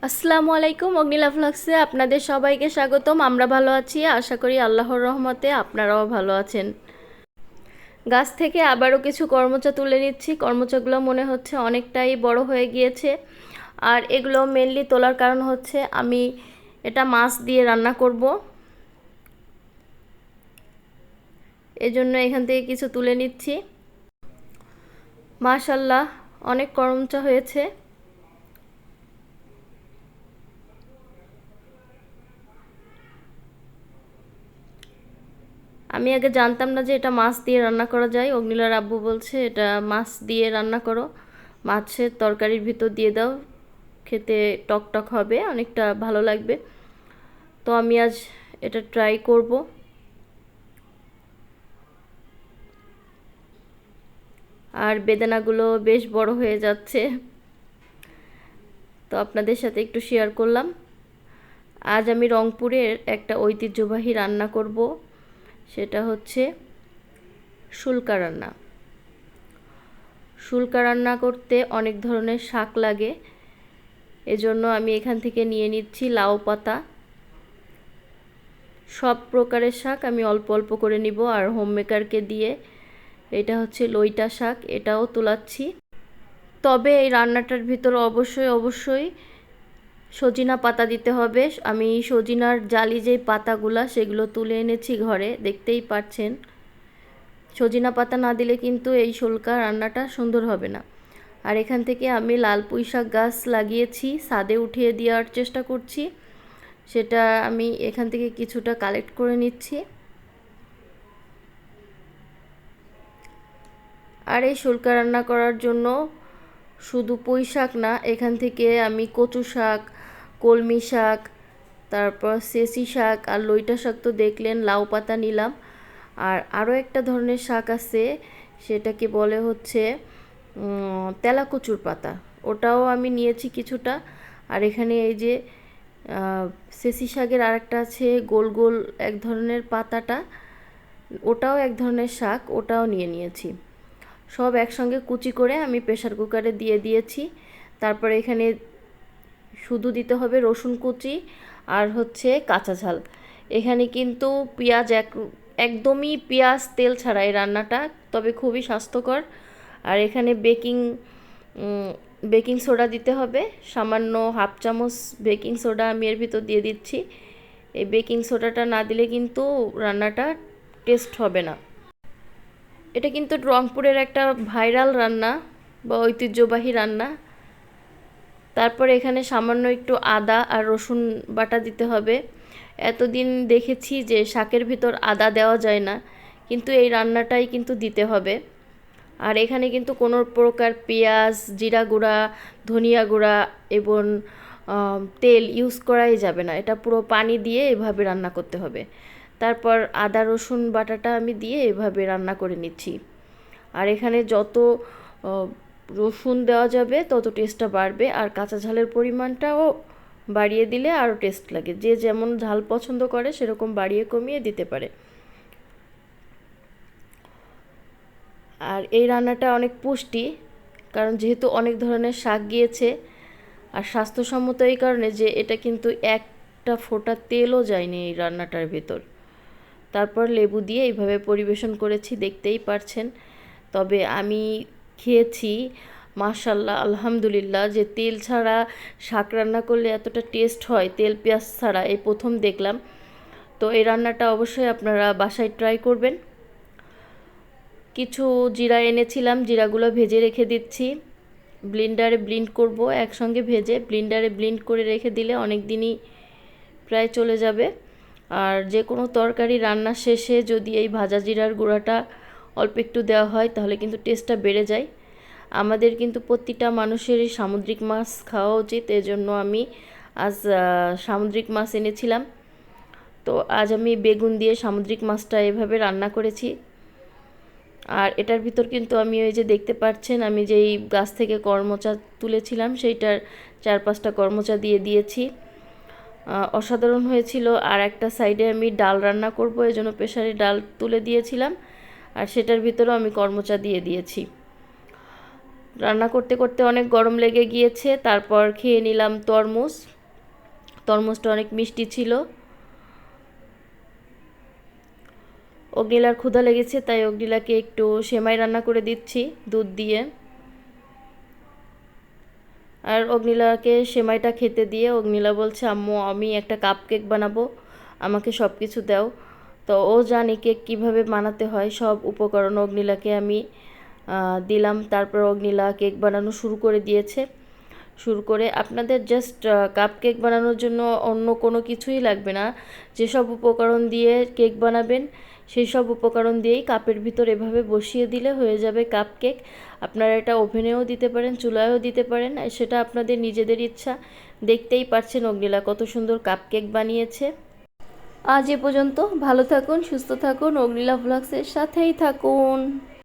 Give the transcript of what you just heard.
আসসালামু আলাইকুম, অগ্নিলা ভ্লগসে আপনাদের সবাইকে স্বাগতম। আমরা ভালো আছি, আশা করি আল্লাহর রহমতে আপনারাও ভালো আছেন। গাছ থেকে আবারও কিছু কর্মচা তুলে নিচ্ছি। কর্মচাগুলো মনে হচ্ছে অনেকটাই বড় হয়ে গিয়েছে, আর এগুলো মেনলি তোলার কারণ হচ্ছে আমি এটা মাছ দিয়ে রান্না করব, এজন্য এখান থেকে কিছু তুলে নিচ্ছি। মাশাল্লাহ, অনেক কর্মচা হয়েছে। আমি আগে জানতাম না যে এটা মাছ দিয়ে রান্না করা যায়। অগ্নিলার আব্বু বলছে এটা মাছ দিয়ে রান্না করো, মাছের তরকারির ভিতর দিয়ে দাও, খেতে টক টক হবে, অনেকটা ভালো লাগবে। তো আমি আজ এটা ট্রাই করব। আর বেদানাগুলো বেশ বড় হয়ে যাচ্ছে, তো আপনাদের সাথে একটু শেয়ার করলাম। আজ আমি রংপুরের একটা ঐতিহ্যবাহী রান্না করব, সেটা হচ্ছে শুল্কা রান্না। শুল্কা রান্না করতে অনেক ধরনের শাক লাগে, এজন্য আমি এখান থেকে নিয়ে নিচ্ছি লাউ পাতা। সব প্রকারের শাক আমি অল্প অল্প করে নিব। আর হোম মেকারকে দিয়ে, এটা হচ্ছে লইটা শাক, এটাও তুলাচ্ছি। তবে এই রান্নাটার ভিতর অবশ্যই অবশ্যই সজিনা পাতা দিতে হবে। আমি সজিনার জালি যেই পাতাগুলা সেগুলো তুলে এনেছি ঘরে, দেখতেই পাচ্ছেন। সজিনা পাতা না দিলে কিন্তু এই শুল্কা রান্নাটা সুন্দর হবে না। আর এখান থেকে আমি লাল পুঁই শাক গাছ লাগিয়েছি, ছাদে উঠিয়ে দেওয়ার চেষ্টা করছি। সেটা আমি এখান থেকে কিছুটা কালেক্ট করে নিচ্ছি। আর এই শুল্কা রান্না করার জন্য শুধু পুঁই শাক না, এখান থেকে আমি কচু শাক, কলমি শাক, তারপর সেসি শাক আর লইটা শাক তো দেখলেন, লাউ পাতা নিলাম। আর আরও একটা ধরনের শাক আছে, সেটাকে বলে হচ্ছে তেলাকুচুর পাতা, ওটাও আমি নিয়েছি কিছুটা। আর এখানে এই যে সেসি শাকের আরেকটা আছে গোল গোল এক ধরনের পাতাটা, ওটাও এক ধরনের শাক, ওটাও নিয়ে নিয়েছি। সব একসঙ্গে কুচি করে আমি প্রেসার কুকারে দিয়ে দিয়েছি। তারপরে এখানে শুধু দিতে হবে রসুন কুচি আর হচ্ছে কাঁচা ঝাল। এখানে কিন্তু পেঁয়াজ একদমই পেঁয়াজ তেল ছাড়া এই রান্নাটা, তবে খুবই স্বাস্থ্যকর। আর এখানে বেকিং সোডা দিতে হবে, সামান্য হাফ চামচ বেকিং সোডা আমি এর ভিতর দিয়ে দিচ্ছি। এই বেকিং সোডাটা না দিলে কিন্তু রান্নাটা টেস্ট হবে না। এটা কিন্তু রংপুরের একটা ভাইরাল রান্না বা ঐতিহ্যবাহী রান্না। তারপর এখানে সামান্য একটু আদা আর রসুন বাটা দিতে হবে। এতদিন দেখেছি যে শাকের ভিতর আদা দেওয়া যায় না, কিন্তু এই রান্নাটাই কিন্তু দিতে হবে। আর এখানে কিন্তু কোনো প্রকার পেঁয়াজ, জিরা গুঁড়া, ধনিয়া গুঁড়া এবং তেল ইউজ করাই যাবে না। এটা পুরো পানি দিয়ে এভাবে রান্না করতে হবে। তারপর আদা রসুন বাটাটা আমি দিয়ে এভাবে রান্না করে নিচ্ছি। আর এখানে যত রসুন দেওয়া যাবে তত টেস্টটা বাড়বে, আর কাঁচা ঝালের পরিমাণটাও বাড়িয়ে দিলে আরও টেস্ট লাগে। যে যেমন ঝাল পছন্দ করে সেরকম বাড়িয়ে কমিয়ে দিতে পারে। আর এই রান্নাটা অনেক পুষ্টি, কারণ যেহেতু অনেক ধরনের শাক গিয়েছে। আর স্বাস্থ্যসম্মত এই কারণে যে এটা কিন্তু একটা ফোঁটা তেলও যায়নি এই রান্নাটার ভেতর। তারপর লেবু দিয়ে এইভাবে পরিবেশন করেছি, দেখতেই পারছেন। তবে আমি খেয়েছি, মাশাল্লাহ আলহামদুলিল্লাহ, যে তেল ছাড়া শাক রান্না করলে এতটা টেস্ট হয়, তেল পেঁয়াজ ছাড়া এই প্রথম দেখলাম। তো এই রান্নাটা অবশ্যই আপনারা বাসায় ট্রাই করবেন। কিছু জিরা এনেছিলাম, জিরাগুলো ভেজে রেখে দিচ্ছি। ব্লেন্ডারে ব্লেন্ড করব, একসঙ্গে ভেজে ব্লেন্ডারে ব্লেন্ড করে রেখে দিলে অনেক দিনই প্রায় চলে যাবে। আর যে কোনো তরকারি রান্নার শেষে যদি এই ভাজা জিরার গুঁড়াটা অল্প একটু দেওয়া হয় তাহলে কিন্তু টেস্টটা বেড়ে যায়। আমাদের কিন্তু প্রতিটা মানুষেরই সামুদ্রিক মাছ খাওয়া উচিত, এজন্য আমি আজ সামুদ্রিক মাছ এনেছিলাম। তো আজ আমি বেগুন দিয়ে সামুদ্রিক মাছটা এভাবে রান্না করেছি। আর এটার ভিতর কিন্তু আমি ওই যে দেখতে পাচ্ছেন আমি যেই গাছ থেকে কর্মচা তুলেছিলাম সেইটার 4-5টা কর্মচা দিয়ে দিয়েছি। অসাধারণ হয়েছিল। আর একটা সাইডে আমি ডাল রান্না করব, এজন্য প্রেসারে ডাল তুলে দিয়েছিলাম, আর সেটার ভিতরেও আমি কর্মচা দিয়ে দিয়েছি। রান্না করতে করতে অনেক গরম লেগে গিয়েছে, তারপর খেয়ে নিলাম তরমুজ। তরমুজটা অনেক মিষ্টি ছিল। অগ্নিলার ক্ষুধা লেগেছে, তাই অগ্নিলাকে একটু সেমাই রান্না করে দিচ্ছি দুধ দিয়ে। আর অগ্নিলাকে সেমাইটা খেতে দিয়ে অগ্নিলা বলছে, আম্মু আমি একটা কাপ কেক বানাবো, আমাকে সব কিছু দাও। তো ও জানে কেক কীভাবে বানাতে হয়, সব উপকরণ অগ্নিলাকে আমি দিলাম। তারপর অগ্নিলা কেক বানানো শুরু করে দিয়েছে। শুরু করে আপনাদের জাস্ট কাপ কেক বানানোর জন্য অন্য কোনো কিছুই লাগবে না। যেসব উপকরণ দিয়ে কেক বানাবেন সেই সব উপকরণ দিয়েই কাপের ভিতর এভাবে বসিয়ে দিলে হয়ে যাবে কাপ কেক। আপনারা এটা ওভেনেও দিতে পারেন, চুলায়ও দিতে পারেন, সেটা আপনাদের নিজেদের ইচ্ছা। দেখতেই পাচ্ছেন অগ্নিলা কত সুন্দর কাপ কেক বানিয়েছে। আজ এ পর্যন্ত। ভালো থাকুন, সুস্থ থাকুন, অগ্নিলা ভ্লগসের সাথেই থাকুন।